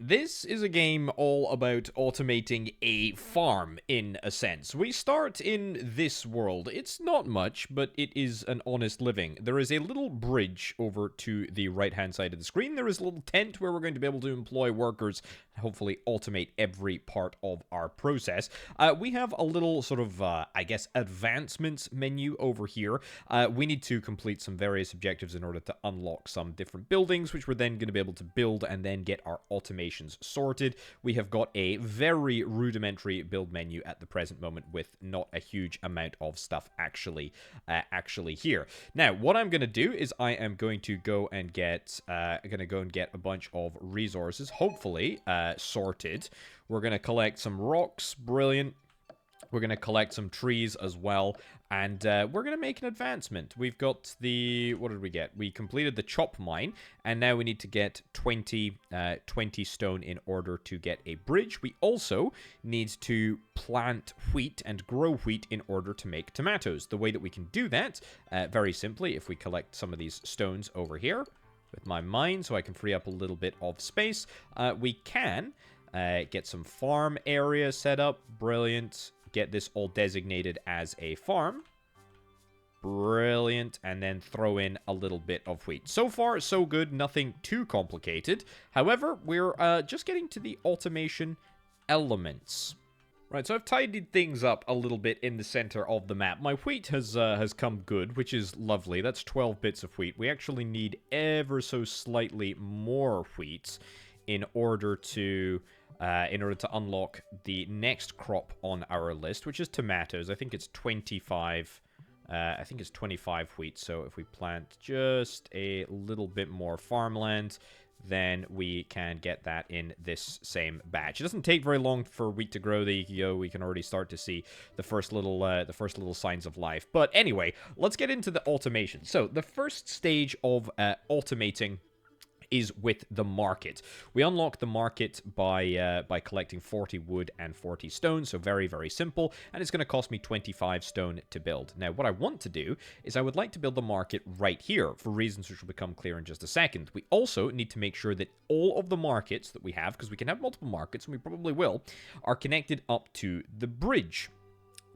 This is a game all about automating a farm, in a sense. We start in this world. It's not much, but it is an honest living. There is a little bridge over to the right-hand side of the screen. There is a little tent where we're going to be able to employ workers and hopefully automate every part of our process. We have a little sort of, I guess, advancements menu over here. We need to complete some various objectives in order to unlock some different buildings, which we're then going to be able to build and then get our automations sorted. We have got a very rudimentary build menu at the present moment with not a huge amount of stuff actually here. Now, what I'm going to do is I am going to go and get a bunch of resources, hopefully sorted. We're going to collect some rocks, brilliant. We're going to collect some trees as well, and we're going to make an advancement. We've got the... what did we get? We completed the chop mine, and now we need to get 20 stone in order to get a bridge. We also need to plant wheat and grow wheat in order to make tomatoes. The way that we can do that, very simply, if we collect some of these stones over here with my mine, so I can free up a little bit of space, we can get some farm area set up. Brilliant. Get this all designated as a farm. Brilliant. And then throw in a little bit of wheat. So far, so good. Nothing too complicated. However, we're just getting to the automation elements. Right, so I've tidied things up a little bit in the center of the map. My wheat has come good, which is lovely. That's 12 bits of wheat. We actually need ever so slightly more wheat in order to unlock the next crop on our list, which is tomatoes. I think it's 25. I think it's 25 wheat. So if we plant just a little bit more farmland, then we can get that in this same batch. It doesn't take very long for wheat to grow. We can already start to see the first little signs of life. But anyway, let's get into the automation. So the first stage of automating is with the market. We unlock the market by collecting 40 wood and 40 stone, so very, very simple, and it's going to cost me 25 stone to build. Now, what I want to do is I would like to build the market right here, for reasons which will become clear in just a second. We also need to make sure that all of the markets that we have, because we can have multiple markets, and we probably will, are connected up to the bridge.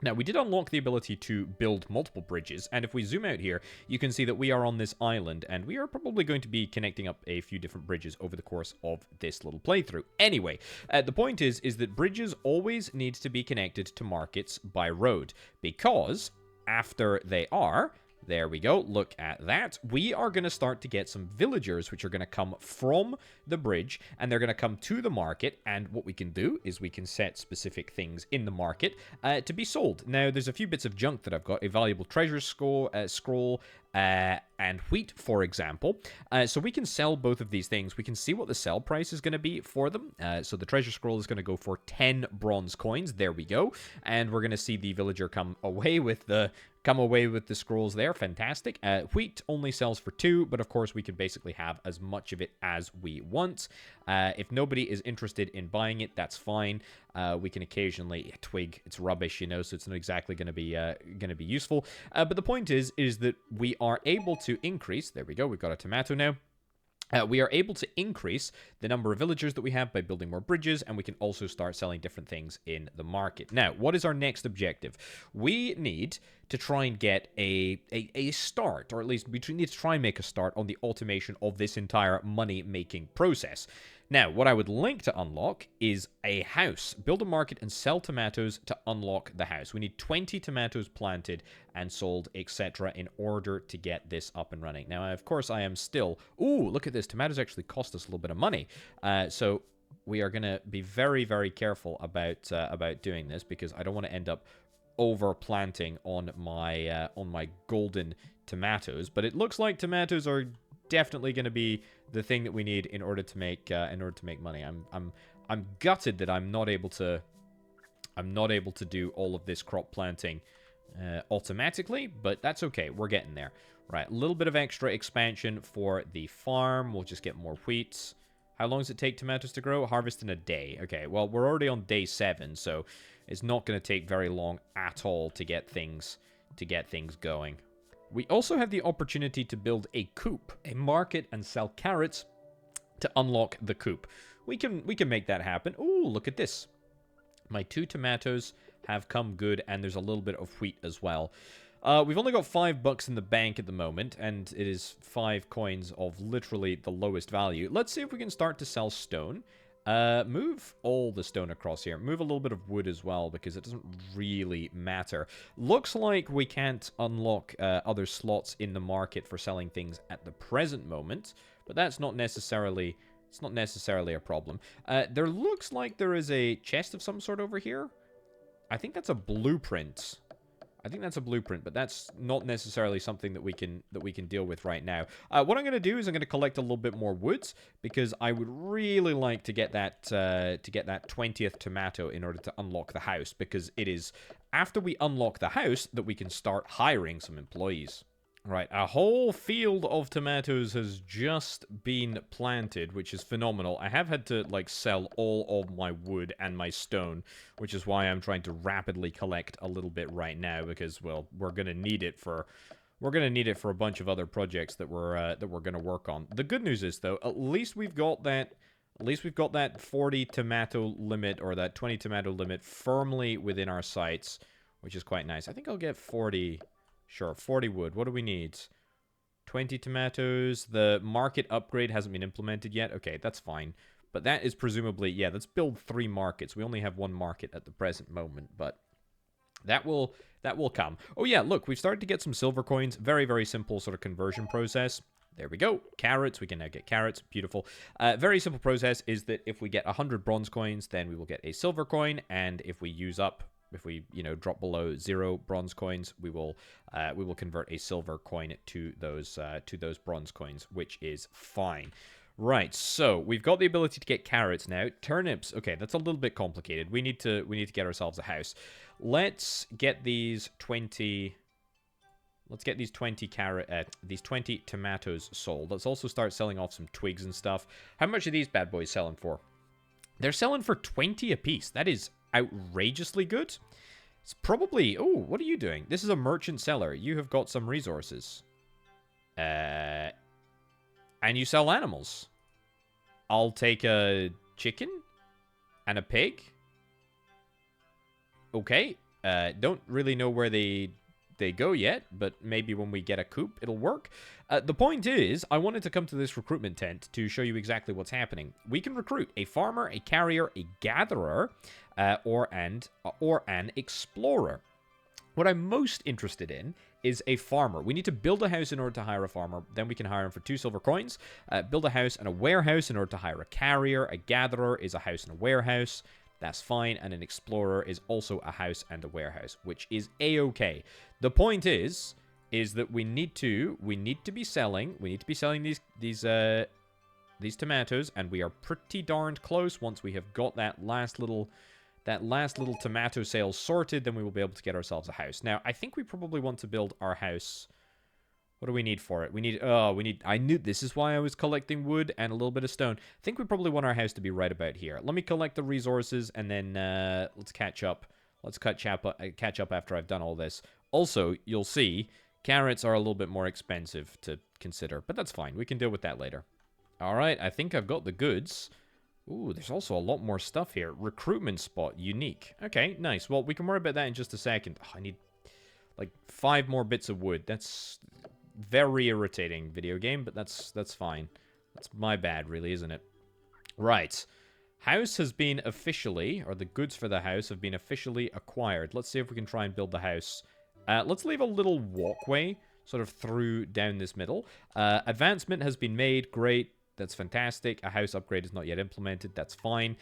Now, we did unlock the ability to build multiple bridges, and if we zoom out here, you can see that we are on this island, and we are probably going to be connecting up a few different bridges over the course of this little playthrough. Anyway, the point is that bridges always need to be connected to markets by road, because after they are... there we go, look at that. We are going to start to get some villagers which are going to come from the bridge, and they're going to come to the market, and what we can do is we can set specific things in the market to be sold. Now, there's a few bits of junk that I've got, a valuable treasure scroll, and wheat, for example. So we can sell both of these things. We can see what the sell price is going to be for them. So the treasure scroll is going to go for 10 bronze coins. There we go. And we're going to see the villager come away with the scrolls there. Fantastic. Wheat only sells for 2, but of course we can basically have as much of it as we want. If nobody is interested in buying it, that's fine. We can occasionally twig. It's rubbish, you know, so it's not exactly going to be useful. But the point is that we are able to increase. There we go. We've got a tomato now. We are able to increase the number of villagers that we have by building more bridges, and we can also start selling different things in the market. Now, what is our next objective? We need to try and get a start, or at least we need to try and make a start on the automation of this entire money-making process. Now, what I would like to unlock is a house. Build a market and sell tomatoes to unlock the house. We need 20 tomatoes planted and sold, etc. in order to get this up and running. Now, of course, I am still... ooh, look at this. Tomatoes actually cost us a little bit of money. So we are going to be very, very careful about doing this, because I don't want to end up over-planting on my golden tomatoes. But it looks like tomatoes are definitely going to be the thing that we need in order to make money. I'm gutted that I'm not able to do all of this crop planting automatically, but that's okay. We're getting there. Right, a little bit of extra expansion for the farm. We'll just get more wheat. How long does it take tomatoes to grow? Harvest in a day. Okay, well, we're already on day 7, so it's not going to take very long at all to get things going. We also have the opportunity to build a coop, a market, and sell carrots to unlock the coop. we can make that happen. Ooh, look at this. My 2 tomatoes have come good, and there's a little bit of wheat as well. We've only got $5 in the bank at the moment, and it is 5 coins of literally the lowest value. Let's see if we can start to sell stone. Move all the stone across here. Move a little bit of wood as well, because it doesn't really matter. Looks like we can't unlock other slots in the market for selling things at the present moment, but that's not necessarily... It's not necessarily a problem. There looks like there is a chest of some sort over here. I think that's a blueprint. But that's not necessarily something that we can deal with right now. What I'm going to do is I'm going to collect a little bit more woods, because I would really like to get that 20th tomato in order to unlock the house, because it is after we unlock the house that we can start hiring some employees. Right, a whole field of tomatoes has just been planted, which is phenomenal. I have had to, like, sell all of my wood and my stone, which is why I'm trying to rapidly collect a little bit right now, because, well, we're gonna need it for a bunch of other projects that we're gonna work on. The good news is, though, at least we've got that 40 tomato limit, or that 20 tomato limit, firmly within our sights, which is quite nice. I think I'll get 40. Sure, 40 wood. What do we need? 20 tomatoes. The market upgrade hasn't been implemented yet. Okay, that's fine. But that is presumably... Yeah, let's build 3 markets. We only have 1 market at the present moment, but that will come. Oh yeah, look, we've started to get some silver coins. Very, very simple sort of conversion process. There we go. Carrots. We can now get carrots. Beautiful. Very simple process is that if we get 100 bronze coins, then we will get a silver coin, and if we use up... If we, drop below 0 bronze coins, we will convert a silver coin to those bronze coins, which is fine. Right, so we've got the ability to get carrots now. Turnips, okay, that's a little bit complicated. We need to get ourselves a house. Let's get these 20. Let's get these 20 tomatoes sold. Let's also start selling off some twigs and stuff. How much are these bad boys selling for? They're selling for 20 apiece. That is outrageously good. It's probably... Oh, what are you doing? This is a merchant seller. You have got some resources. And you sell animals. I'll take a chicken and a pig. Okay. Don't really know where they go yet, but maybe when we get a coop, it'll work. The point is, I wanted to come to this recruitment tent to show you exactly what's happening. We can recruit a farmer, a carrier, a gatherer, or an explorer. What I'm most interested in is a farmer. We need to build a house in order to hire a farmer. Then we can hire him for 2 silver coins. Build a house and a warehouse in order to hire a carrier. A gatherer is a house and a warehouse. That's fine. And an explorer is also a house and a warehouse, which is a-okay. The point is that we need to be selling these tomatoes, and we are pretty darned close. Once we have got that last little tomato sale sorted, then we will be able to get ourselves a house. Now, I think we probably want to build our house. What do we need for it? I knew this is why I was collecting wood and a little bit of stone. I think we probably want our house to be right about here. Let me collect the resources, and then let's catch up. Let's catch up after I've done all this. Also, you'll see, carrots are a little bit more expensive to consider, but that's fine. We can deal with that later. All right, I think I've got the goods. Ooh, there's also a lot more stuff here. Recruitment spot, unique. Okay, nice. Well, we can worry about that in just a second. Oh, I need, like, 5 more bits of wood. That's very irritating, video game, but that's fine. That's my bad, really, isn't it? Right. House has been officially, or the goods for the house have been officially acquired. Let's see if we can try and build the house. Let's leave a little walkway sort of through down this middle. Advancement has been made. Great. That's fantastic. A house upgrade is not yet implemented. That's fine.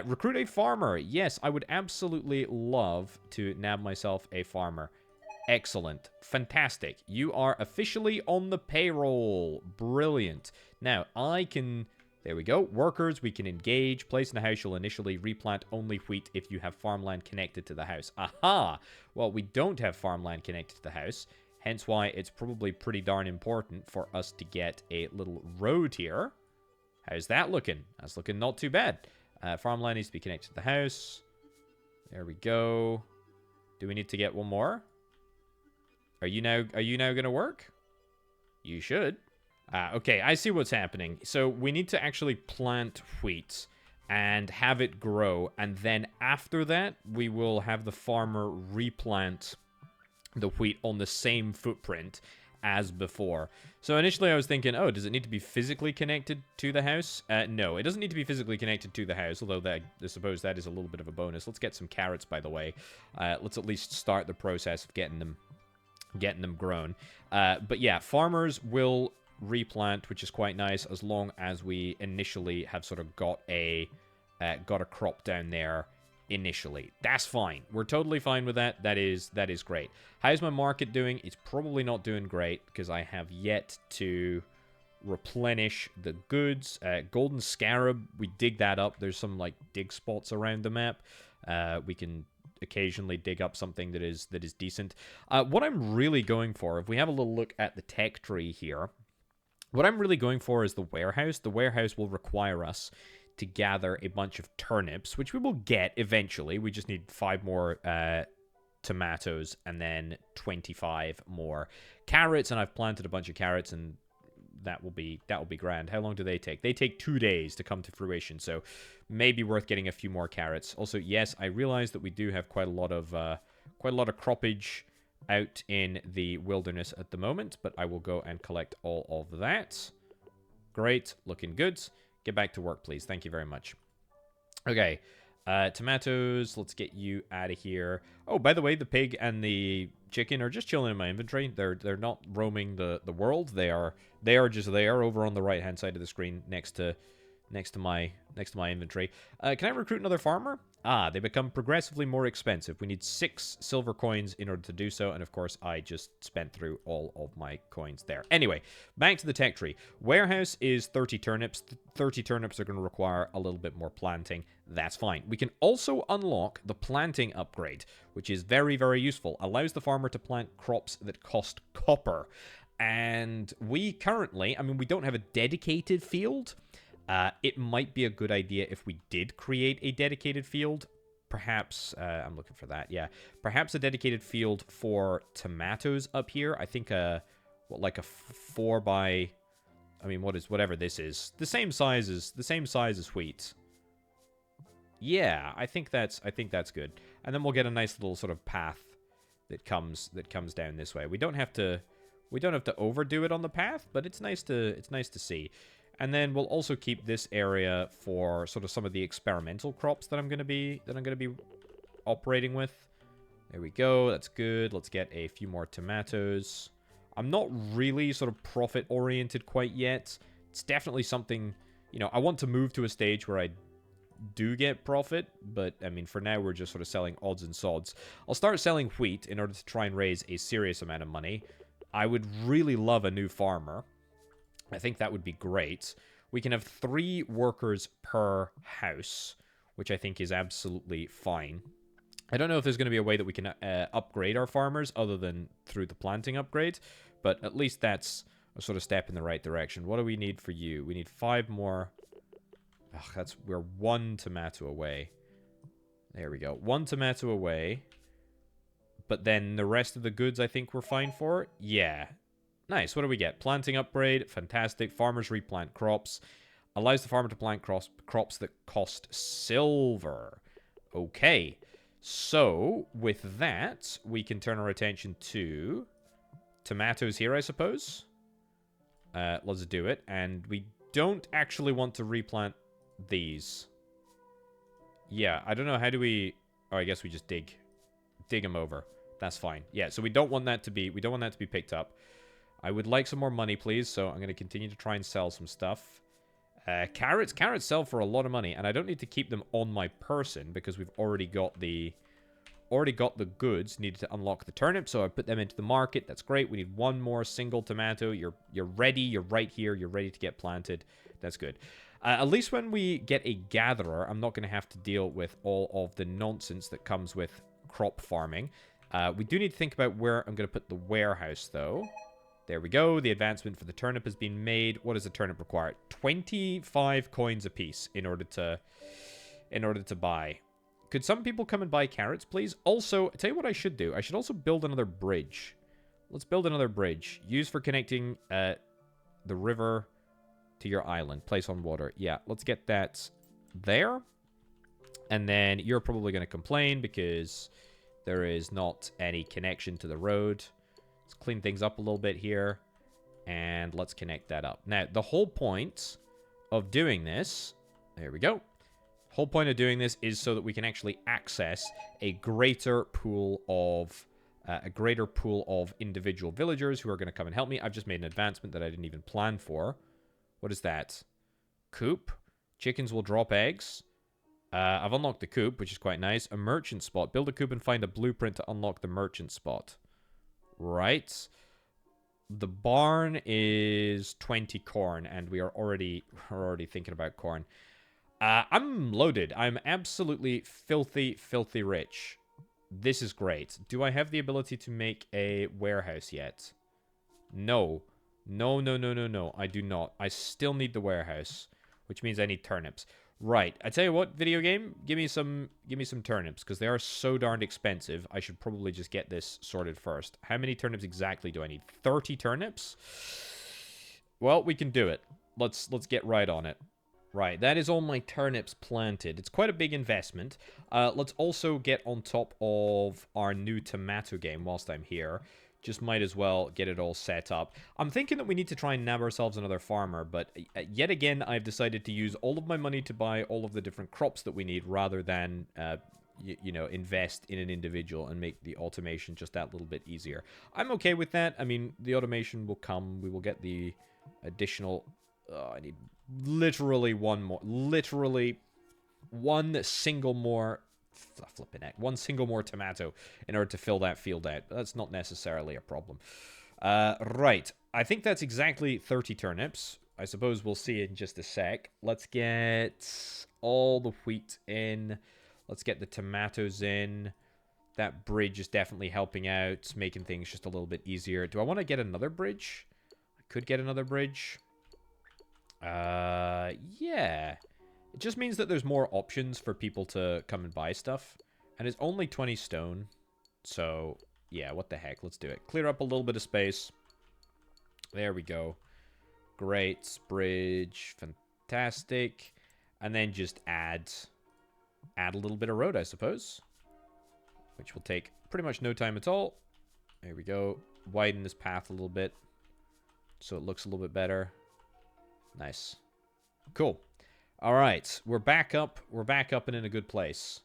Recruit a farmer. Yes, I would absolutely love to nab myself a farmer. Excellent. Fantastic. You are officially on the payroll. Brilliant. Now, I can... There we go. Workers, we can engage. Place in the house, you'll initially replant only wheat if you have farmland connected to the house. Aha! Well, we don't have farmland connected to the house. Hence why it's probably pretty darn important for us to get a little road here. How's that looking? That's looking not too bad. Farmland needs to be connected to the house. There we go. Do we need to get one more? Are you now going to work? You should. Okay, I see what's happening. So we need to actually plant wheat. and have it grow. And then after that, we will have the farmer replant the wheat on the same footprint as before. So initially I was thinking, oh, does it need to be physically connected to the house? No, it doesn't need to be physically connected to the house, although I suppose that is a little bit of a bonus. Let's get some carrots, by the way. Let's at least start the process of getting them grown. But yeah, farmers will replant, which is quite nice, as long as we initially have sort of got a crop down there initially. That's fine. We're totally fine with that. That is great. How's my market doing? It's probably not doing great because I have yet to replenish the goods. Golden Scarab, we dig that up. There's some like dig spots around the map. We can occasionally dig up something that is decent. What I'm really going for, if we have a little look at the tech tree here, what I'm really going for is the warehouse. The warehouse will require us to gather a bunch of turnips, which we will get eventually. We just need 5 more tomatoes and then 25 more carrots, and I've planted a bunch of carrots, and that will be grand. How long do they take? They take 2 days to come to fruition, so maybe worth getting a few more carrots. Also, yes, I realize that we do have quite a lot of croppage out in the wilderness at the moment, but I will go and collect all of that. Great, looking good. Get back to work, please. Thank you very much. Okay, tomatoes. Let's get you out of here. Oh, by the way, the pig and the chicken are just chilling in my inventory. They're not roaming the world. They are just there over on the right hand side of the screen next to my inventory. Can I recruit another farmer? Ah, they become progressively more expensive. We need 6 silver coins in order to do so, and of course, I just spent through all of my coins there. Anyway, back to the tech tree. Warehouse is 30 turnips. 30 turnips are going to require a little bit more planting. That's fine. We can also unlock the planting upgrade, which is very, very useful. Allows the farmer to plant crops that cost copper. And we currently, I mean, we don't have a dedicated field. It might be a good idea if we did create a dedicated field. Perhaps, I'm looking for that, yeah. Perhaps a dedicated field for tomatoes up here. I think, like a 4 by... I mean, whatever this is. The same size as wheat. Yeah, I think that's good. And then we'll get a nice little sort of path that comes down this way. We don't have to overdo it on the path, but it's nice to see. And then we'll also keep this area for sort of some of the experimental crops that I'm going to be operating with. There we go. That's good. Let's get a few more tomatoes. I'm not really sort of profit oriented quite yet. It's definitely something, you know, I want to move to a stage where I do get profit, but I mean, for now we're just sort of selling odds and sods. I'll start selling wheat in order to try and raise a serious amount of money. I would really love a new farmer. I think that would be great. We can have 3 workers per house, which I think is absolutely fine. I don't know if there's going to be a way that we can upgrade our farmers other than through the planting upgrade, but at least that's a sort of step in the right direction. What do we need for you? We need 5 more. Ugh, we're 1 tomato away. There we go. 1 tomato away. But then the rest of the goods I think we're fine for. Yeah. Nice. What do we get? Planting upgrade. Fantastic. Farmers replant crops. Allows the farmer to plant crops that cost silver. Okay. So, with that, we can turn our attention to tomatoes here, I suppose. Let's do it. And we don't actually want to replant these. Yeah, I don't know. How do we... Oh, I guess we just dig them over. That's fine. Yeah, so we don't want that to be picked up. I would like some more money, please, so I'm going to continue to try and sell some stuff. Carrots sell for a lot of money, and I don't need to keep them on my person because we've already got the goods needed to unlock the turnips, so I put them into the market. That's great. We need 1 more single tomato. You're ready. You're right here. You're ready to get planted. That's good. At least when we get a gatherer, I'm not going to have to deal with all of the nonsense that comes with crop farming. We do need to think about where I'm going to put the warehouse, though. There we go. The advancement for the turnip has been made. What does the turnip require? 25 coins apiece in order to buy. Could some people come and buy carrots, please? Also, I'll tell you what I should do. I should also build another bridge. Let's build another bridge. Used for connecting the river to your island. Place on water. Yeah, let's get that there. And then you're probably going to complain because there is not any connection to the road. Let's clean things up a little bit here. And let's connect that up. Now, the whole point of doing this... There we go. Whole point of doing this is so that we can actually access a greater pool of individual villagers who are going to come and help me. I've just made an advancement that I didn't even plan for. What is that? Coop. Chickens will drop eggs. I've unlocked the coop, which is quite nice. A merchant spot. Build a coop and find a blueprint to unlock the merchant spot. Right. The barn is 20 corn, and we're already thinking about corn. I'm loaded. I'm absolutely filthy, filthy rich. This is great. Do I have the ability to make a warehouse yet? No. No, no, no, no, no. I do not. I still need the warehouse, which means I need turnips. Right. I tell you what, video game, give me some turnips, because they are so darned expensive. I should probably just get this sorted first. How many turnips exactly do I need? 30 turnips? Well, we can do it. Let's get right on it. Right, that is all my turnips planted. It's quite a big investment. Let's also get on top of our new tomato game whilst I'm here. Just might as well get it all set up. I'm thinking that we need to try and nab ourselves another farmer, but yet again, I've decided to use all of my money to buy all of the different crops that we need rather than, you know, invest in an individual and make the automation just that little bit easier. I'm okay with that. I mean, the automation will come. We will get the additional... I need literally one more. Literally one single more... Flipping heck. One single more tomato in order to fill that field out. That's not necessarily a problem. Right. I think that's exactly 30 turnips. I suppose we'll see in just a sec. Let's get all the wheat in. Let's get the tomatoes in. That bridge is definitely helping out, making things just a little bit easier. Do I want to get another bridge? I could get another bridge. Yeah. It just means that there's more options for people to come and buy stuff. And it's only 20 stone. So, yeah, what the heck. Let's do it. Clear up a little bit of space. There we go. Great. Bridge. Fantastic. And then just add a little bit of road, I suppose. Which will take pretty much no time at all. There we go. Widen this path a little bit. So it looks a little bit better. Nice. Cool. All right, we're back up. We're back up and in a good place.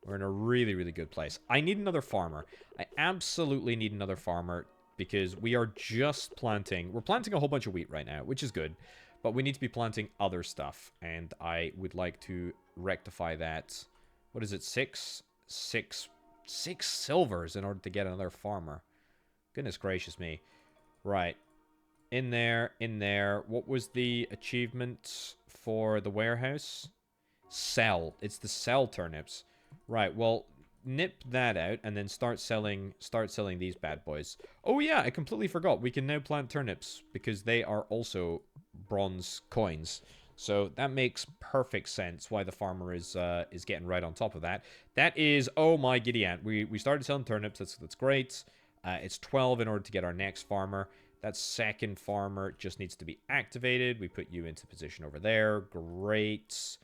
We're in a really, really good place. I need another farmer. I absolutely need another farmer because we are just planting. We're planting a whole bunch of wheat right now, which is good. But we need to be planting other stuff. And I would like to rectify that. What is it? Six silvers in order to get another farmer. Goodness gracious me. Right. In there, in there. What was the achievement for the warehouse? Sell. It's the sell turnips. Right, well, nip that out and then start selling these bad boys. Oh yeah, I completely forgot. We can now plant turnips because they are also bronze coins. So that makes perfect sense why the farmer is getting right on top of that. That is, oh my giddy aunt. We started selling turnips. That's great. It's 12 in order to get our next farmer. That second farmer just needs to be activated. We put you into position over there. Great.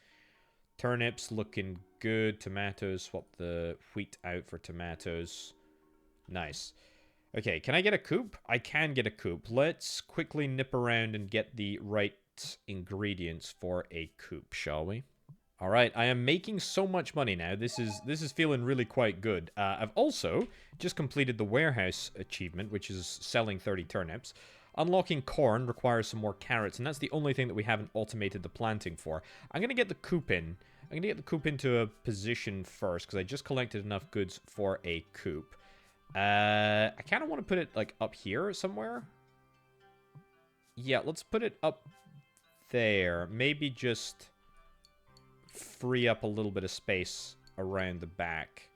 Turnips looking good. Tomatoes. Swap the wheat out for tomatoes. Nice. Okay, can I get a coop? I can get a coop. Let's quickly nip around and get the right ingredients for a coop, shall we? All right, I am making so much money now. This is feeling really quite good. I've also just completed the warehouse achievement, which is selling 30 turnips. Unlocking corn requires some more carrots, and that's the only thing that we haven't automated the planting for. I'm going to get the coop in. I'm going to get the coop into a position first, because I just collected enough goods for a coop. I kind of want to put it, like, up here somewhere. Yeah, let's put it up there. Maybe just free up a little bit of space around the back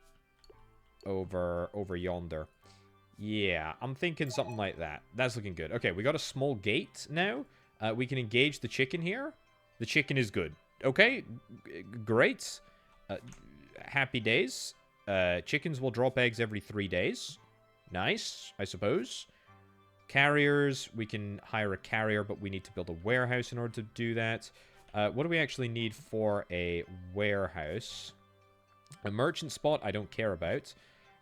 over yonder. Yeah, I'm thinking something like that. That's looking good. Okay, we got a small gate now. We can engage the chicken here. The chicken is good. Okay, great. Happy days. Chickens will drop eggs every 3 days. Nice, I suppose. Carriers, we can hire a carrier, but we need to build a warehouse in order to do that. What do we actually need for a warehouse? A merchant spot, I don't care about.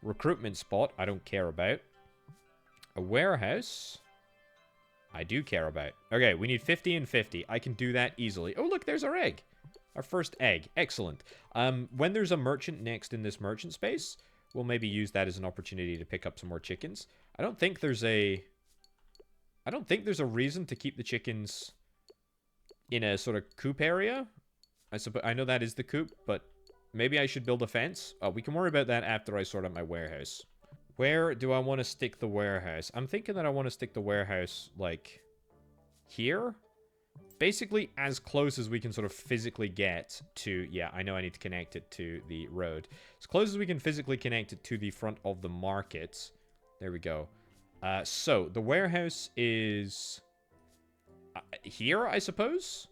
Recruitment spot, I don't care about. A warehouse, I do care about. Okay, we need 50 and 50. I can do that easily. Oh, look, there's our egg. Our first egg. Excellent. When there's a merchant next in this merchant space, we'll maybe use that as an opportunity to pick up some more chickens. I don't think there's a reason to keep the chickens in a sort of coop area. I know that is the coop, but maybe I should build a fence. Oh, we can worry about that after I sort out my warehouse. Where do I want to stick the warehouse? I'm thinking that I want to stick the warehouse, like, here? Basically, as close as we can sort of physically get to... Yeah, I know I need to connect it to the road. As close as we can physically connect it to the front of the market. There we go. So, the warehouse is... here, I suppose?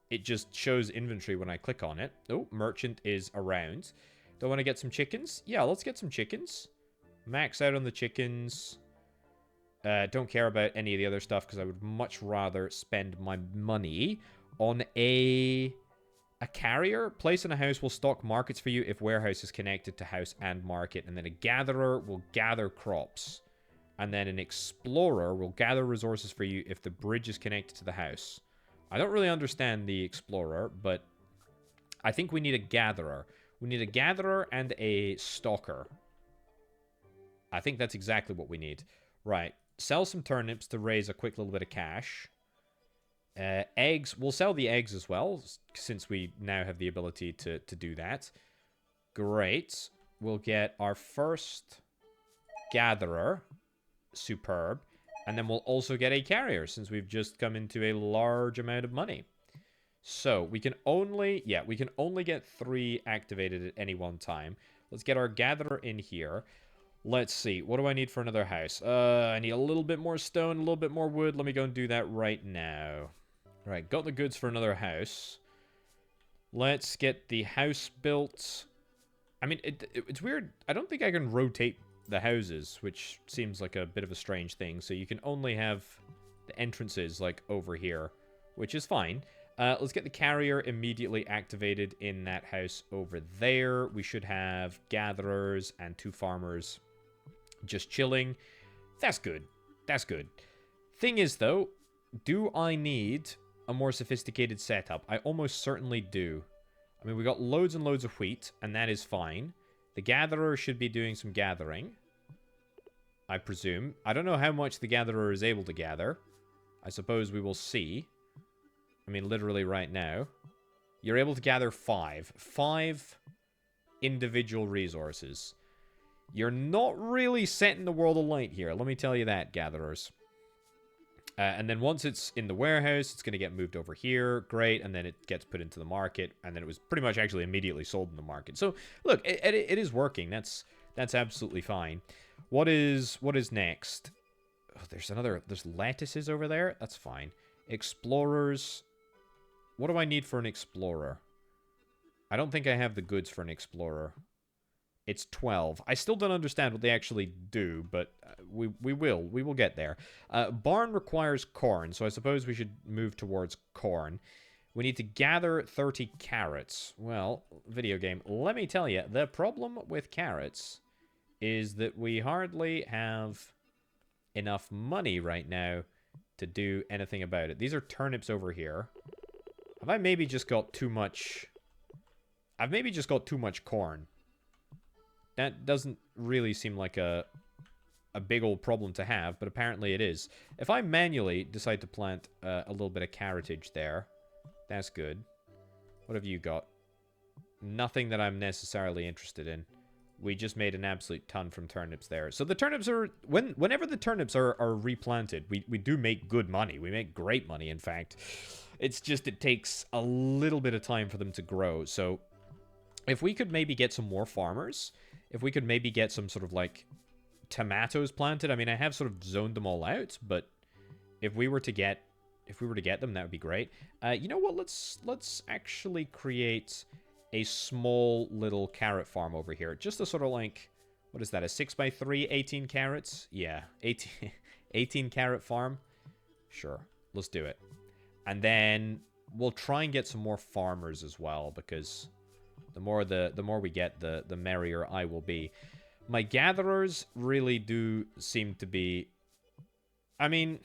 It just shows inventory when I click on it. Oh, merchant is around. Do I want to get some chickens? Yeah, let's get some chickens. Max out on the chickens. Don't care about any of the other stuff because I would much rather spend my money on a carrier. Place in a house will stock markets for you if warehouse is connected to house and market. And then a gatherer will gather crops. And then an explorer will gather resources for you if the bridge is connected to the house. I don't really understand the explorer, but I think we need a gatherer. We need a gatherer and a stalker. I think that's exactly what we need. Right. Sell some turnips to raise a quick little bit of cash. Eggs. We'll sell the eggs as well, since we now have the ability to do that. Great. We'll get our first gatherer. Superb. And then we'll also get a carrier, since we've just come into a large amount of money. So, we can only... Yeah, we can only get 3 activated at any one time. Let's get our gatherer in here. Let's see. What do I need for another house? I need a little bit more stone, a little bit more wood. Let me go and do that right now. Right, got the goods for another house. Let's get the house built. I mean, it's weird. I don't think I can rotate the houses, which seems like a bit of a strange thing. So you can only have the entrances, like, over here, which is fine. Let's get the carrier immediately activated in that house over there. We should have gatherers and 2 farmers just chilling. That's good. That's good. Thing is, though, do I need a more sophisticated setup? I almost certainly do. I mean, we got loads and loads of wheat, and that is fine. The gatherer should be doing some gathering, I presume. I don't know how much the gatherer is able to gather. I suppose we will see. I mean, literally right now. You're able to gather 5. 5 individual resources. You're not really setting the world alight here. Let me tell you that, gatherers. And then once it's in the warehouse, it's going to get moved over here. Great. And then it gets put into the market. And then it was pretty much actually immediately sold in the market. So, look, it is working. That's absolutely fine. What is next? Oh, there's lettuces over there. That's fine. Explorers. What do I need for an explorer? I don't think I have the goods for an explorer. It's 12. I still don't understand what they actually do, but we will get there. Barn requires corn, so I suppose we should move towards corn. We need to gather 30 carrots. Well, video game, let me tell you, the problem with carrots is that we hardly have enough money right now to do anything about it. These are turnips over here. Have I maybe just got too much... I've maybe just got too much corn. That doesn't really seem like a big old problem to have, but apparently it is. If I manually decide to plant a little bit of carrotage there, that's good. What have you got? Nothing that I'm necessarily interested in. We just made an absolute ton from turnips there. So the turnips are... Whenever the turnips are replanted, we do make good money. We make great money, in fact. It's just it takes a little bit of time for them to grow. So if we could maybe get some more farmers... If we could maybe get some sort of, like, tomatoes planted. I mean, I have sort of zoned them all out, but if we were to get them, that would be great. You know what? Let's actually create a small little carrot farm over here. Just a sort of, like, what is that? A 6x3, 18 carrots? Yeah, 18 carrot farm. Sure, let's do it. And then we'll try and get some more farmers as well, because the more we get, the merrier I will be. My gatherers really do seem to be... I mean,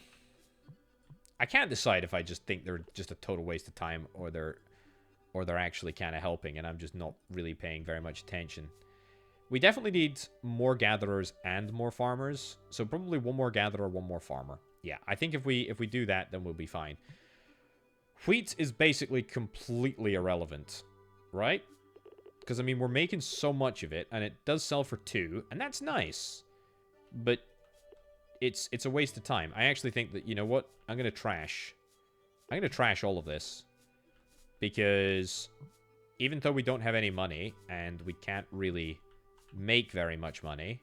I can't decide if I just think they're just a total waste of time, or they're actually kind of helping, and I'm just not really paying very much attention. We definitely need more gatherers and more farmers, so probably one more gatherer, one more farmer. Yeah, I think if we do that, then we'll be fine. Wheat is basically completely irrelevant, right? Because, I mean, we're making so much of it, and it does sell for 2, and that's nice. But it's a waste of time. I actually think that, you know what? I'm going to trash all of this. Because even though we don't have any money, and we can't really make very much money.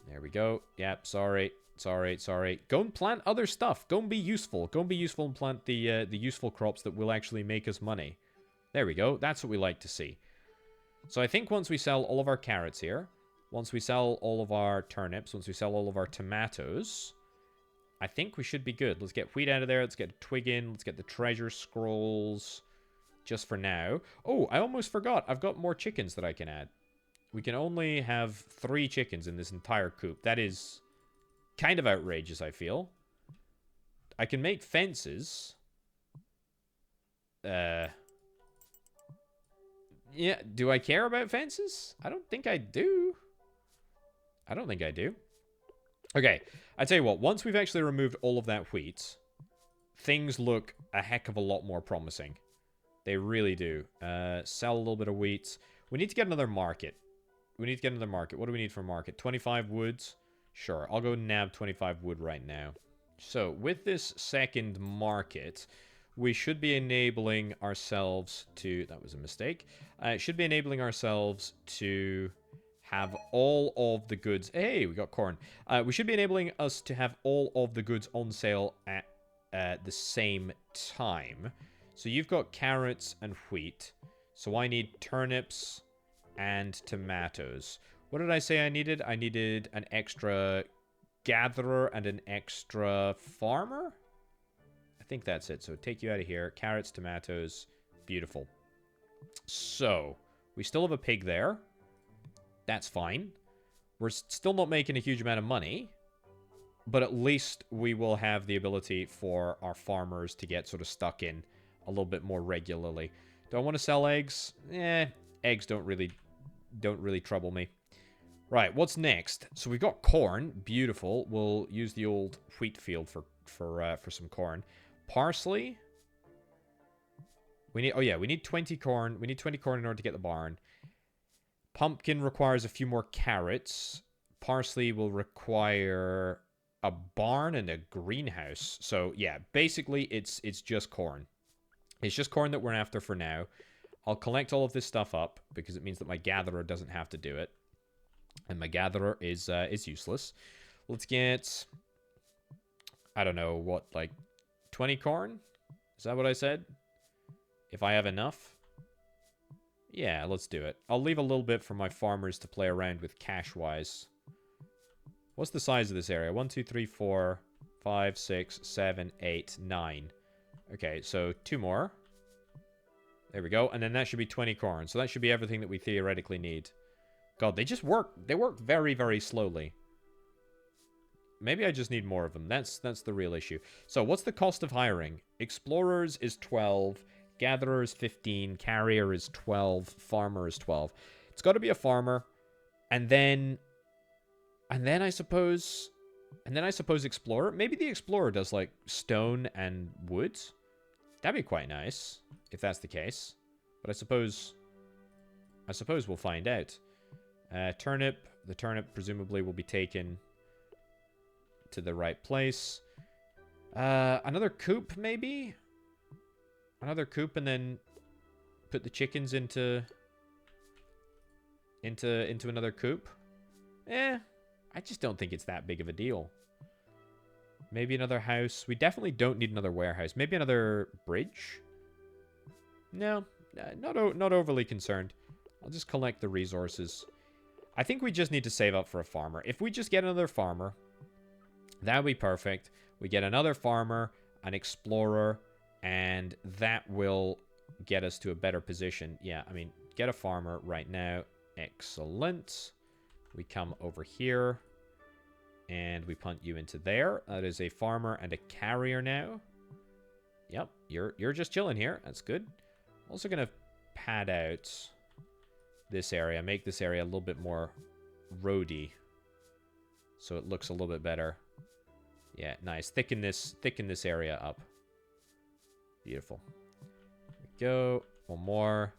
There we go. Yep, sorry. Go and plant other stuff. Go and be useful. Go and be useful and plant the useful crops that will actually make us money. There we go. That's what we like to see. So I think once we sell all of our carrots here, once we sell all of our turnips, once we sell all of our tomatoes, I think we should be good. Let's get wheat out of there. Let's get a twig in. Let's get the treasure scrolls just for now. Oh, I almost forgot. I've got more chickens that I can add. We can only have 3 chickens in this entire coop. That is kind of outrageous, I feel. I can make fences. Yeah, do I care about fences? I don't think I do. Okay, I tell you what, once we've actually removed all of that wheat, things look a heck of a lot more promising. They really do. Sell a little bit of wheat. We need to get another market. What do we need for a market? 25 woods? Sure, I'll go nab 25 wood right now. So, with this second market, we should be enabling ourselves to... That was a mistake. Should be enabling ourselves to have all of the goods... Hey, we got corn. We should be enabling us to have all of the goods on sale at the same time. So you've got carrots and wheat. So I need turnips and tomatoes. What did I say I needed? I needed an extra gatherer and an extra farmer? I think that's it. So take you out of here. Carrots, tomatoes. Beautiful. So, we still have a pig there. That's fine. We're still not making a huge amount of money. But at least we will have the ability for our farmers to get sort of stuck in a little bit more regularly. Do I want to sell eggs? Eggs don't really trouble me. Right, what's next? So we've got corn. Beautiful. We'll use the old wheat field for some corn. Parsley. We need 20 corn. We need 20 corn in order to get the barn. Pumpkin requires a few more carrots. Parsley will require a barn and a greenhouse. So, yeah, basically it's just corn. It's just corn that we're after for now. I'll collect all of this stuff up because it means that my gatherer doesn't have to do it. And my gatherer is useless. Let's get... I don't know, what, like 20 corn? Is that what I said? If I have enough? Yeah, let's do it. I'll leave a little bit for my farmers to play around with cash-wise. What's the size of this area? 1, 2, 3, 4, 5, 6, 7, 8, 9. Okay, so 2 more. There we go. And then that should be 20 corn. So that should be everything that we theoretically need. God, they just work. They work very, very slowly. Maybe I just need more of them. That's the real issue. So what's the cost of hiring? Explorers is 12. Gatherer is 15. Carrier is 12. Farmer is 12. It's got to be a farmer. And then I suppose explorer. Maybe the explorer does like stone and wood. That'd be quite nice if that's the case. But I suppose we'll find out. Turnip. The turnip presumably will be taken to the right place. Another coop, maybe? Another coop and then put the chickens into another coop? I just don't think it's that big of a deal. Maybe another house. We definitely don't need another warehouse. Maybe another bridge? No, not overly concerned. I'll just collect the resources. I think we just need to save up for a farmer. If we just get another farmer, that would be perfect. We get another farmer, an explorer, And that will get us to a better position. Yeah, I mean, get a farmer right now. Excellent. We come over here. And we punt you into there. That is a farmer and a carrier now. Yep, you're just chilling here. That's good. Also going to pad out this area. Make this area a little bit more roady. So it looks a little bit better. Yeah, nice. Thicken this area up. Beautiful. There we go. One more.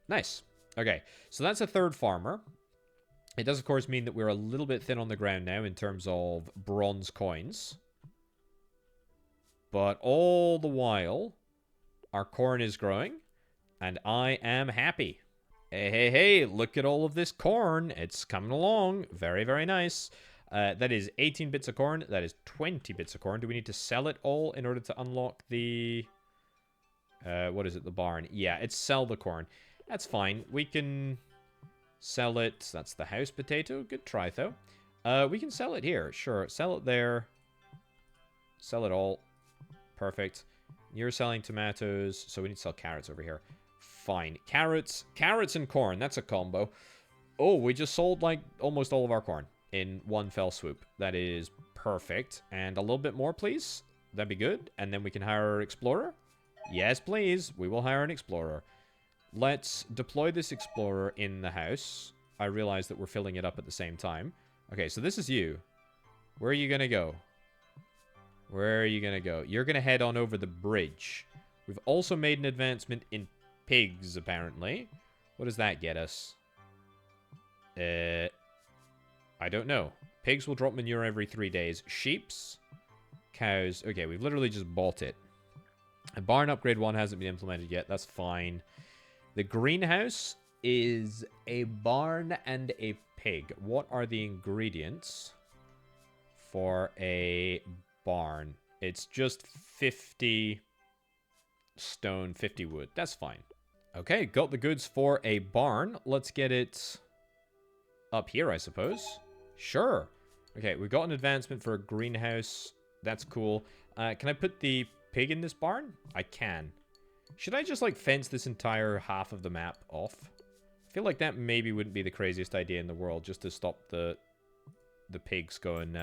Nice. Okay, so that's a third farmer. It does, of course, mean that we're a little bit thin on the ground now in terms of bronze coins. But all the while, our corn is growing, and I am happy. Hey, hey, hey, look at all of this corn. It's coming along. Very, very nice. That is 18 bits of corn. That is 20 bits of corn. Do we need to sell it all in order to unlock the... what is it? The barn. Yeah, it's sell the corn. That's fine. We can... sell it. That's the house potato. Good try, though. We can sell it here. Sure. Sell it there. Sell it all. Perfect. You're selling tomatoes, so we need to sell carrots over here. Fine. Carrots and corn. That's a combo. Oh, we just sold, like, almost all of our corn in one fell swoop. That is perfect. And a little bit more, please. That'd be good. And then we can hire an explorer. Yes, please. We will hire an explorer. Let's deploy this explorer in the house. I realize that we're filling it up at the same time. Okay, so this is you. Where are you going to go? Where are you going to go? You're going to head on over the bridge. We've also made an advancement in pigs, apparently. What does that get us? I don't know. Pigs will drop manure every 3 days. Sheeps. Cows. Okay, we've literally just bought it. A barn upgrade 1 hasn't been implemented yet. That's fine. The greenhouse is a barn and a pig. What are the ingredients for a barn? It's just 50 stone, 50 wood. That's fine. Okay, got the goods for a barn. Let's get it up here, I suppose. Sure. Okay, we got an advancement for a greenhouse. That's cool. Can I put the pig in this barn? I can. Should I just, like, fence this entire half of the map off? I feel like that maybe wouldn't be the craziest idea in the world, just to stop the pigs going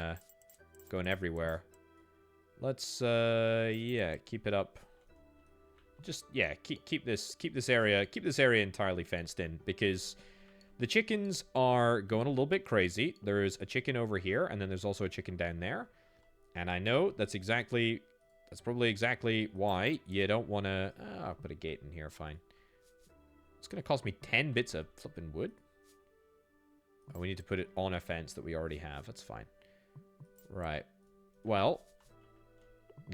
everywhere. Let's, yeah, keep it up. Just, yeah, keep this area entirely fenced in, because the chickens are going a little bit crazy. There's a chicken over here, and then there's also a chicken down there. And I know that's probably exactly why you don't want to... I'll put a gate in here, fine. It's going to cost me 10 bits of flipping wood. Oh, we need to put it on a fence that we already have. That's fine. Right. Well,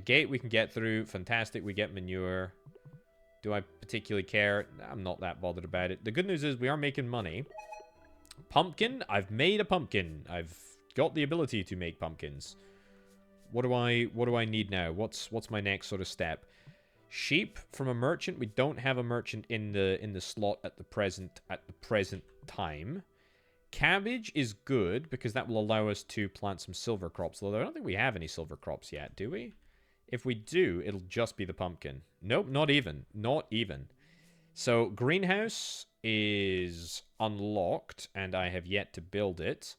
gate we can get through. Fantastic, we get manure. Do I particularly care? I'm not that bothered about it. The good news is we are making money. Pumpkin. I've made a pumpkin. I've got the ability to make pumpkins. What do I need now? What's my next sort of step? Sheep from a merchant. We don't have a merchant in the slot at the present time. Cabbage is good because that will allow us to plant some silver crops. Although I don't think we have any silver crops yet, do we? If we do, it'll just be the pumpkin. Nope, not even. Not even. So greenhouse is unlocked and I have yet to build it.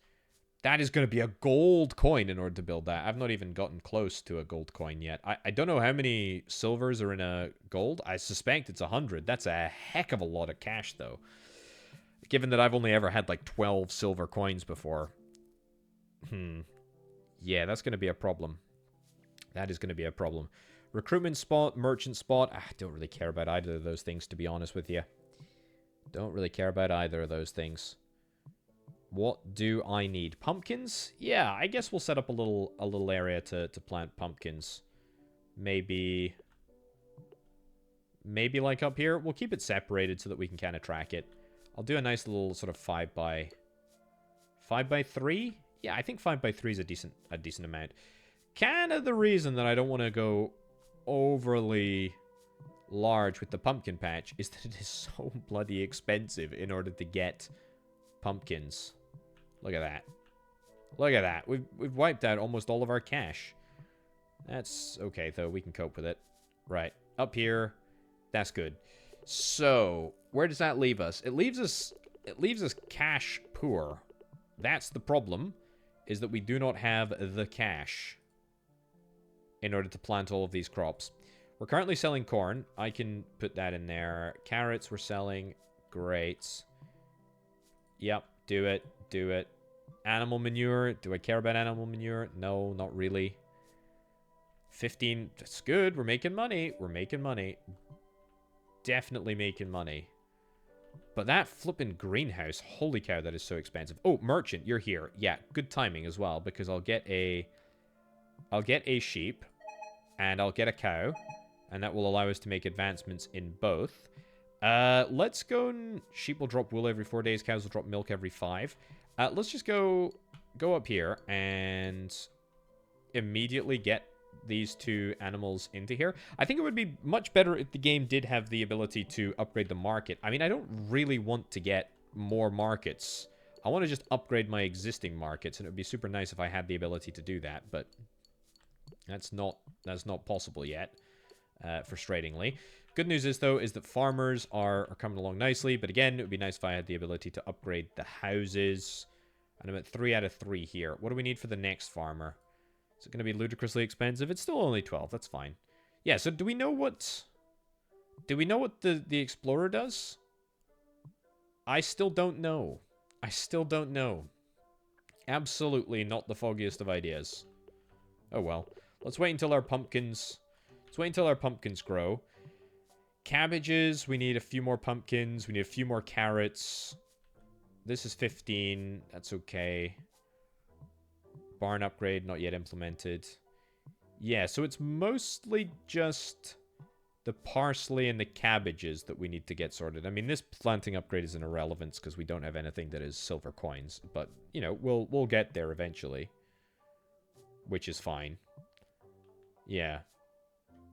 That is going to be a gold coin in order to build that. I've not even gotten close to a gold coin yet. I don't know how many silvers are in a gold. I suspect it's 100. That's a heck of a lot of cash, though. Given that I've only ever had, like, 12 silver coins before. Yeah, that's going to be a problem. That is going to be a problem. Recruitment spot, merchant spot. I don't really care about either of those things, to be honest with you. Don't really care about either of those things. What do I need? Pumpkins? Yeah, I guess we'll set up a little area to plant pumpkins. Maybe like up here. We'll keep it separated so that we can kind of track it. I'll do a nice little sort of 5 by 3. Yeah, I think 5 by 3 is a decent amount. Kind of the reason that I don't want to go overly large with the pumpkin patch is that it is so bloody expensive in order to get pumpkins. Look at that. Look at that. We've wiped out almost all of our cash. That's okay, though. We can cope with it. Right. Up here. That's good. So, where does that leave us? It leaves us cash poor. That's the problem, is that we do not have the cash in order to plant all of these crops. We're currently selling corn. I can put that in there. Carrots we're selling. Great. Yep, do it. Do it. Animal manure. Do I care about animal manure? No, not really. 15. That's good. We're making money. We're making money. Definitely making money. But that flipping greenhouse, holy cow, that is so expensive. Oh, merchant, you're here. Yeah, good timing as well, because I'll get a sheep, and I'll get a cow, and that will allow us to make advancements in both. Let's go and... Sheep will drop wool every 4 days, cows will drop milk every 5. Let's just go up here and immediately get these two animals into here. I think it would be much better if the game did have the ability to upgrade the market. I mean, I don't really want to get more markets. I want to just upgrade my existing markets, and it would be super nice if I had the ability to do that, but that's not possible yet, frustratingly. Good news is, though, is that farmers are coming along nicely, but again, it would be nice if I had the ability to upgrade the houses. And I'm at 3 out of 3 here. What do we need for the next farmer? Is it going to be ludicrously expensive? It's still only 12. That's fine. Yeah, so do we know what... the Explorer does? I still don't know. I still don't know. Absolutely not the foggiest of ideas. Oh well. Let's wait until our pumpkins... Let's wait until our pumpkins grow. Cabbages, we need a few more pumpkins. We need a few more carrots. This is 15. That's okay. Barn upgrade, not yet implemented. Yeah, so it's mostly just the parsley and the cabbages that we need to get sorted. I mean, this planting upgrade is an irrelevance because we don't have anything that is silver coins. But, you know, we'll get there eventually. Which is fine. Yeah.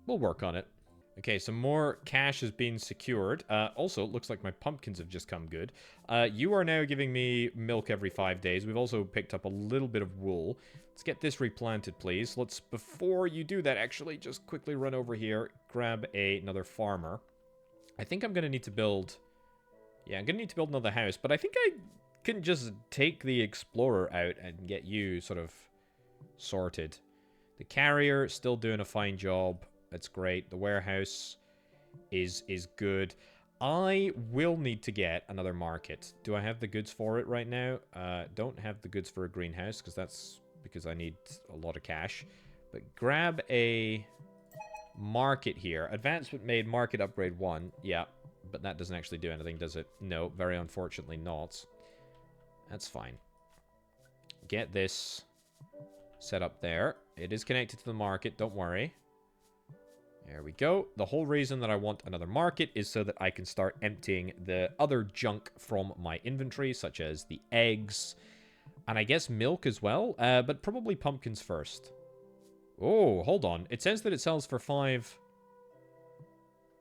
We'll work on it. Okay, some more cash has been secured. Also, it looks like my pumpkins have just come good. You are now giving me milk every 5 days. We've also picked up a little bit of wool. Let's get this replanted, please. Let's, before you do that, actually, just quickly run over here, grab another farmer. I think I'm going to need to build... Yeah, I'm going to need to build another house, but I think I can just take the Explorer out and get you sort of sorted. The carrier, still doing a fine job. That's great. The warehouse is good. I will need to get another market. Do I have the goods for it right now? Don't have the goods for a greenhouse, because that's because I need a lot of cash. But grab a market here. Advancement made, market upgrade 1. Yeah, but that doesn't actually do anything, does it? No, very unfortunately not. That's fine. Get this set up there. It is connected to the market, don't worry. There we go. The whole reason that I want another market is so that I can start emptying the other junk from my inventory, such as the eggs, and I guess milk as well, but probably pumpkins first. Oh, hold on. It says that it sells for 5...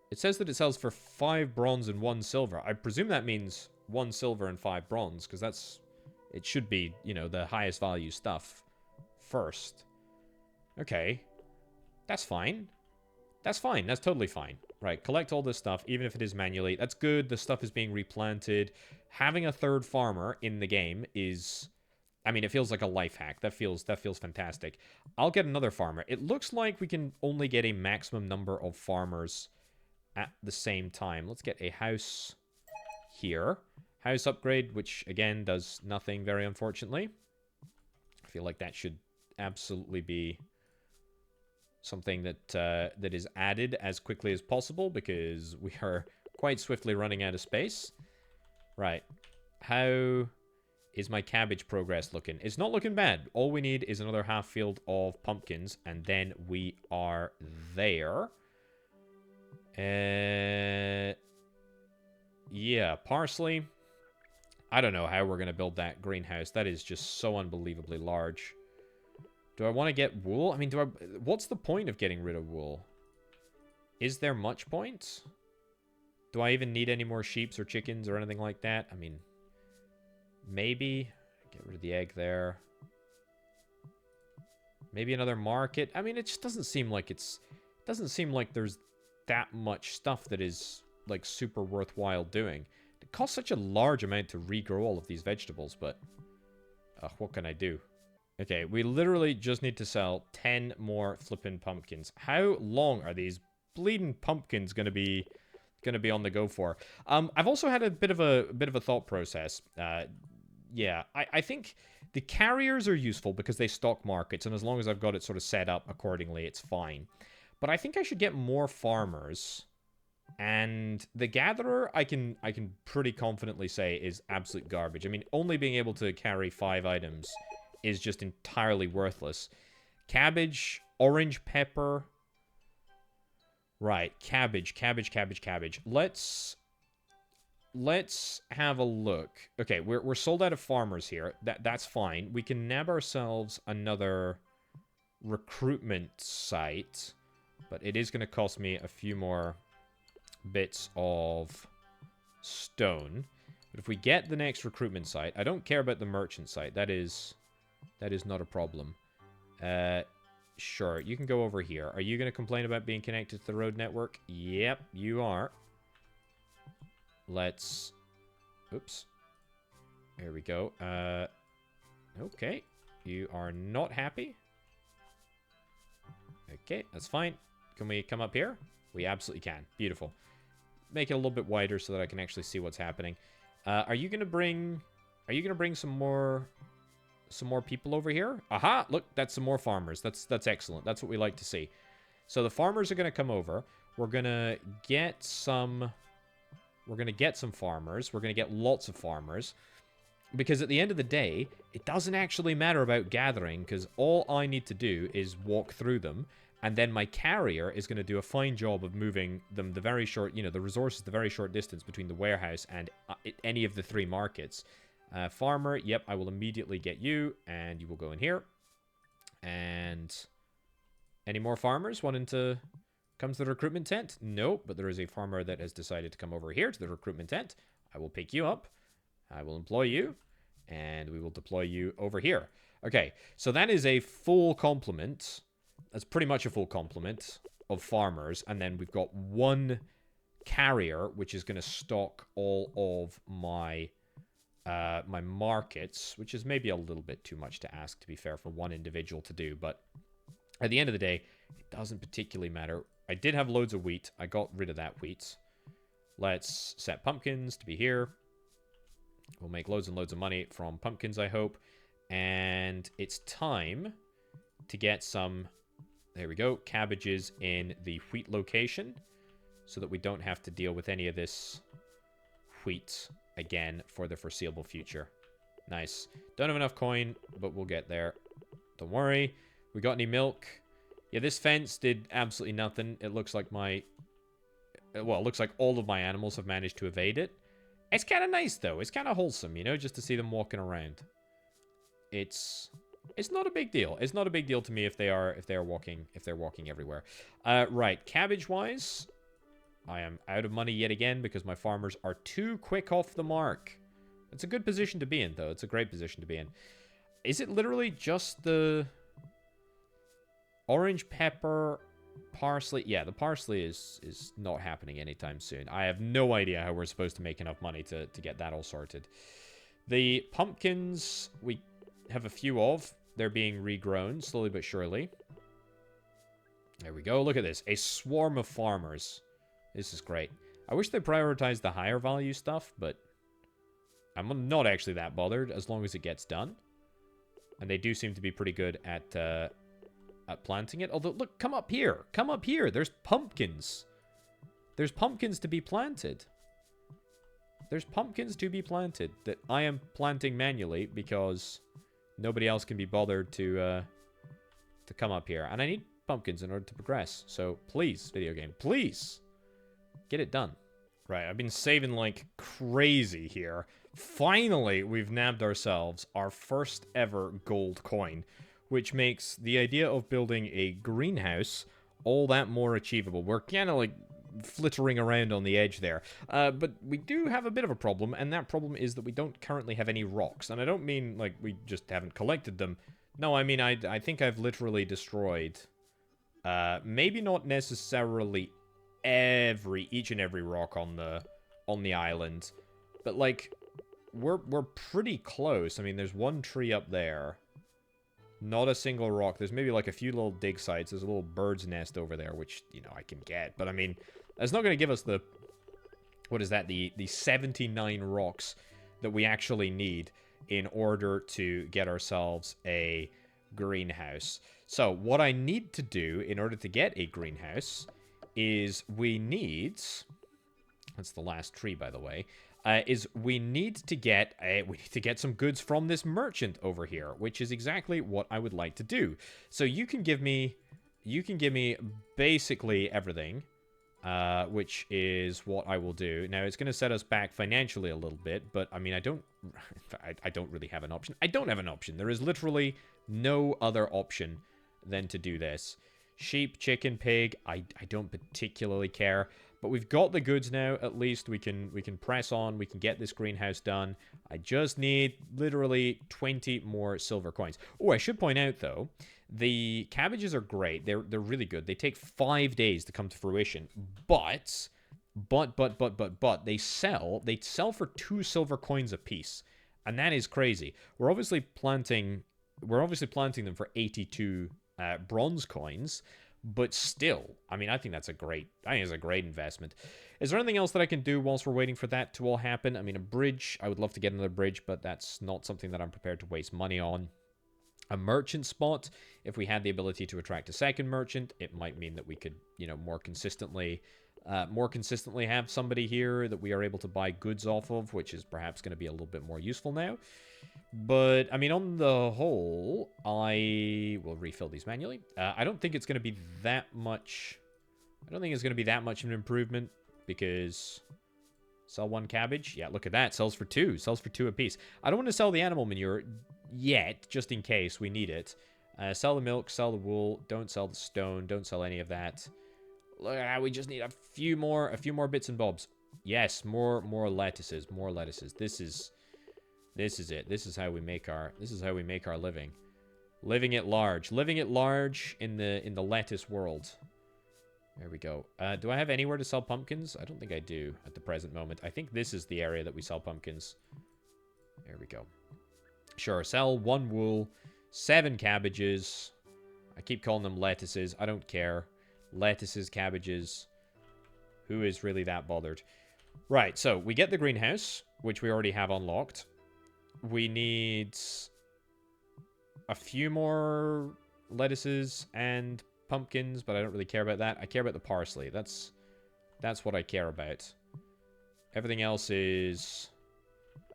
It says that it sells for 5 bronze and 1 silver. I presume that means 1 silver and 5 bronze, because that's... It should be, you know, the highest value stuff first. Okay. That's fine. That's fine. That's totally fine. Right, collect all this stuff, even if it is manually. That's good. The stuff is being replanted. Having a third farmer in the game is... I mean, it feels like a life hack. That feels fantastic. I'll get another farmer. It looks like we can only get a maximum number of farmers at the same time. Let's get a house here. House upgrade, which, again, does nothing, very unfortunately. I feel like that should absolutely be... something that that is added as quickly as possible, because we are quite swiftly running out of space. Right. How is my cabbage progress looking? It's not looking bad. All we need is another half field of pumpkins, and then we are there. Yeah, parsley. I don't know how we're going to build that greenhouse. That is just so unbelievably large. Do I want to get wool? I mean, what's the point of getting rid of wool? Is there much point? Do I even need any more sheeps or chickens or anything like that? I mean, maybe. Get rid of the egg there. Maybe another market. I mean, it just doesn't seem like it's... Doesn't seem like there's that much stuff that is, like, super worthwhile doing. It costs such a large amount to regrow all of these vegetables, but... what can I do? Okay, we literally just need to sell 10 more flippin' pumpkins. How long are these bleeding pumpkins gonna be on the go for? I've also had a bit of a thought process. Yeah, I think the carriers are useful because they stock markets, and as long as I've got it sort of set up accordingly, it's fine. But I think I should get more farmers. And the gatherer, I can pretty confidently say, is absolute garbage. I mean, only being able to carry 5 items is just entirely worthless. Cabbage, orange pepper. Right, cabbage. Let's have a look. Okay, we're sold out of farmers here. That's fine. We can nab ourselves another recruitment site, but it is going to cost me a few more bits of stone. But if we get the next recruitment site, I don't care about the merchant site. That is not a problem. Sure, you can go over here. Are you going to complain about being connected to the road network? Yep, you are. Let's... Oops. There we go. Okay. You are not happy. Okay, that's fine. Can we come up here? We absolutely can. Beautiful. Make it a little bit wider so that I can actually see what's happening. Are you gonna bring some more people over here? Aha! Look, that's some more farmers. That's excellent. That's what we like to see. So the farmers are gonna come over. We're gonna get some farmers. We're gonna get lots of farmers. Because at the end of the day, it doesn't actually matter about gathering, because all I need to do is walk through them. And then my carrier is going to do a fine job of moving them the very short, the resources, the very short distance between the warehouse and any of the 3 markets. Farmer, yep, I will immediately get you, and you will go in here. And any more farmers wanting to come to the recruitment tent? Nope, but there is a farmer that has decided to come over here to the recruitment tent. I will pick you up. I will employ you, and we will deploy you over here. Okay, so that is a full complement. That's pretty much a full complement of farmers. And then we've got 1 carrier, which is going to stock all of my my markets, which is maybe a little bit too much to ask, to be fair, for 1 individual to do. But at the end of the day, it doesn't particularly matter. I did have loads of wheat. I got rid of that wheat. Let's set pumpkins to be here. We'll make loads and loads of money from pumpkins, I hope. And it's time to get some... There we go. Cabbages in the wheat location, so that we don't have to deal with any of this wheat again for the foreseeable future. Nice. Don't have enough coin, but we'll get there. Don't worry. We got any milk? Yeah, this fence did absolutely nothing. It looks like it looks like all of my animals have managed to evade it. It's kind of nice, though. It's kind of wholesome, just to see them walking around. It's not a big deal. It's not a big deal to me if they're walking everywhere. Right, cabbage-wise, I am out of money yet again because my farmers are too quick off the mark. It's a good position to be in, though. It's a great position to be in. Is it literally just the orange pepper, parsley? Yeah, the parsley is not happening anytime soon. I have no idea how we're supposed to make enough money to get that all sorted. The pumpkins, we have a few of. They're being regrown slowly but surely. There we go. Look at this. A swarm of farmers. This is great. I wish they prioritized the higher value stuff, but I'm not actually that bothered as long as it gets done. And they do seem to be pretty good at planting it. Although, look, come up here. Come up here. There's pumpkins. There's pumpkins to be planted. There's pumpkins to be planted that I am planting manually because nobody else can be bothered to come up here. And I need pumpkins in order to progress. So please, video game, please get it done. Right, I've been saving like crazy here. Finally, we've nabbed ourselves our first ever gold coin, which makes the idea of building a greenhouse all that more achievable. We're kind of like flittering around on the edge there. But we do have a bit of a problem, and that problem is that we don't currently have any rocks. And I don't mean like we just haven't collected them. No, I mean, I think I've literally destroyed, maybe not necessarily each and every rock on the island, but, like, we're pretty close. I mean, there's one tree up there. Not a single rock. There's maybe, like, a few little dig sites. There's a little bird's nest over there, which, you know, I can get. But, I mean, that's not going to give us the... What is that? The 79 rocks that we actually need in order to get ourselves a greenhouse. So, what I need to do in order to get a greenhouse is we need... That's the last tree, by the way. Is we need to get some goods from this merchant over here, which is exactly what I would like to do. So you can give me basically everything, which is what I will do. Now it's going to set us back financially a little bit, but I mean I don't really have an option. I don't have an option. There is literally no other option than to do this. Sheep, chicken, pig. I don't particularly care. But we've got the goods now, at least. We can press on. We can get this greenhouse done. I just need literally 20 more silver coins. Oh, I should point out, though, the cabbages are great. They're really good. They take 5 days to come to fruition. But they sell for 2 silver coins apiece. And that is crazy. We're obviously planting them for 82 bronze coins. But still, I mean, I think it's a great investment. Is there anything else that I can do whilst we're waiting for that to all happen? I mean, a bridge. I would love to get another bridge, but that's not something that I'm prepared to waste money on. A merchant spot. If we had the ability to attract a second merchant, it might mean that we could, you know, more consistently have somebody here that we are able to buy goods off of, which is perhaps going to be a little bit more useful now. But, I mean, on the whole, I will refill these manually. I don't think it's going to be that much... I don't think it's going to be that much of an improvement, because... Sell 1 cabbage? Yeah, look at that. Sells for 2. Sells for 2 apiece. I don't want to sell the animal manure yet, just in case we need it. Sell the milk, sell the wool. Don't sell the stone. Don't sell any of that. Look at that. We just need a few more bits and bobs. Yes, more lettuces. More lettuces. This is it. This is how we make our living. Living at large in the lettuce world. There we go. Do I have anywhere to sell pumpkins? I don't think I do at the present moment. I think this is the area that we sell pumpkins. There we go. Sure, sell 1 wool, 7 cabbages. I keep calling them lettuces. I don't care. Lettuces, cabbages. Who is really that bothered? Right, so we get the greenhouse, which we already have unlocked. We need a few more lettuces and pumpkins, but I don't really care about that. I care about the parsley. That's what I care about. Everything else is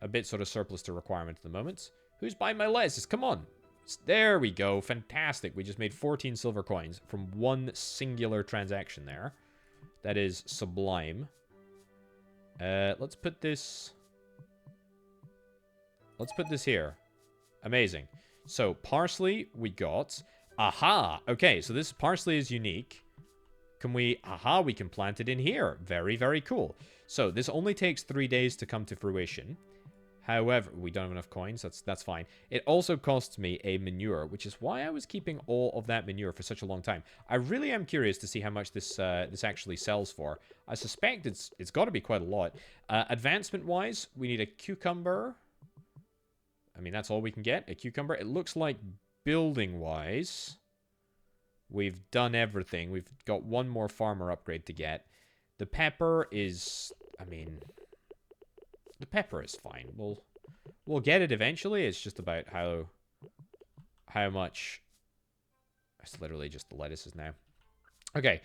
a bit sort of surplus to requirement at the moment. Who's buying my lettuces? Come on. There we go. Fantastic. We just made 14 silver coins from one singular transaction there. That is sublime. Let's put this here. Amazing. So, parsley, we got. Aha! Okay, so this parsley is unique. Can we... Aha, we can plant it in here. Very, very cool. So, this only takes 3 days to come to fruition. However, we don't have enough coins. That's fine. It also costs me a manure, which is why I was keeping all of that manure for such a long time. I really am curious to see how much this actually sells for. I suspect it's got to be quite a lot. Advancement-wise, we need a cucumber. I mean, that's all we can get. A cucumber. It looks like building-wise, we've done everything. We've got one more farmer upgrade to get. The pepper is... I mean... The pepper is fine. We'll get it eventually. It's just about how much. It's literally just the lettuces now. Okay.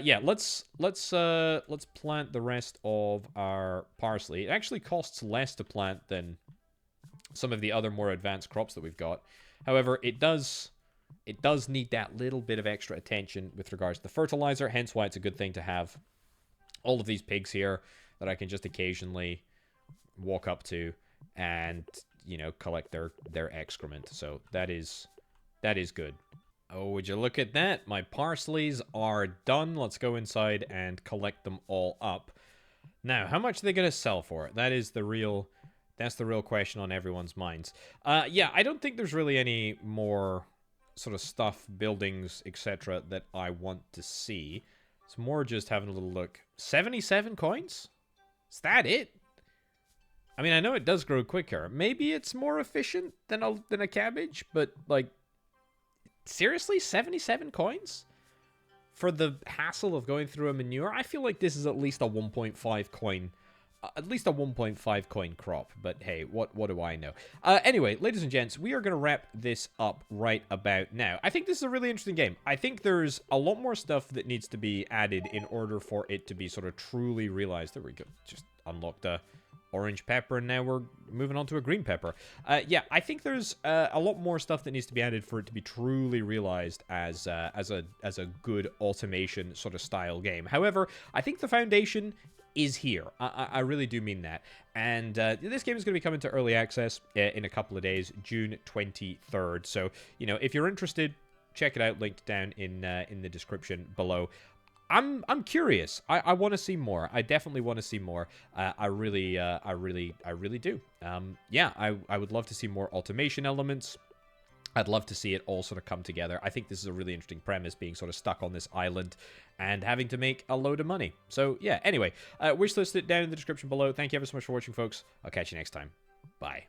Yeah. Let's plant the rest of our parsley. It actually costs less to plant than some of the other more advanced crops that we've got. However, it does need that little bit of extra attention with regards to the fertilizer. Hence why it's a good thing to have all of these pigs here that I can just occasionally walk up to and, you know, collect their excrement. So that is good. Oh, would you look at that? My parsleys are done. Let's go inside and collect them all up. Now, how much are they going to sell for? That is the real That's the real question on everyone's minds. Yeah, I don't think there's really any more sort of stuff, buildings, etc. that I want to see. It's more just having a little look. 77 coins? Is that it? I mean, I know it does grow quicker. Maybe it's more efficient than a cabbage, but, like, seriously? 77 coins? For the hassle of going through a manure? I feel like this is at least a 1.5 coin... At least a 1.5 coin crop, but hey, what do I know? Anyway, ladies and gents, we are going to wrap this up right about now. I think this is a really interesting game. I think there's a lot more stuff that needs to be added in order for it to be sort of truly realized. There we go. Just unlocked a orange pepper, and now we're moving on to a green pepper. Yeah, I think there's a lot more stuff that needs to be added for it to be truly realized as a good automation sort of style game. However, I think the foundation is here. I really do mean that. And this game is going to be coming to early access in a couple of days, June 23rd. So, you know, if you're interested, check it out. Linked down in the description below. I'm curious. I want to see more. I definitely want to see more. I really do. Yeah, I would love to see more automation elements. I'd love to see it all sort of come together. I think this is a really interesting premise, being sort of stuck on this island and having to make a load of money. So, yeah, anyway, wish list it down in the description below. Thank you ever so much for watching, folks. I'll catch you next time. Bye.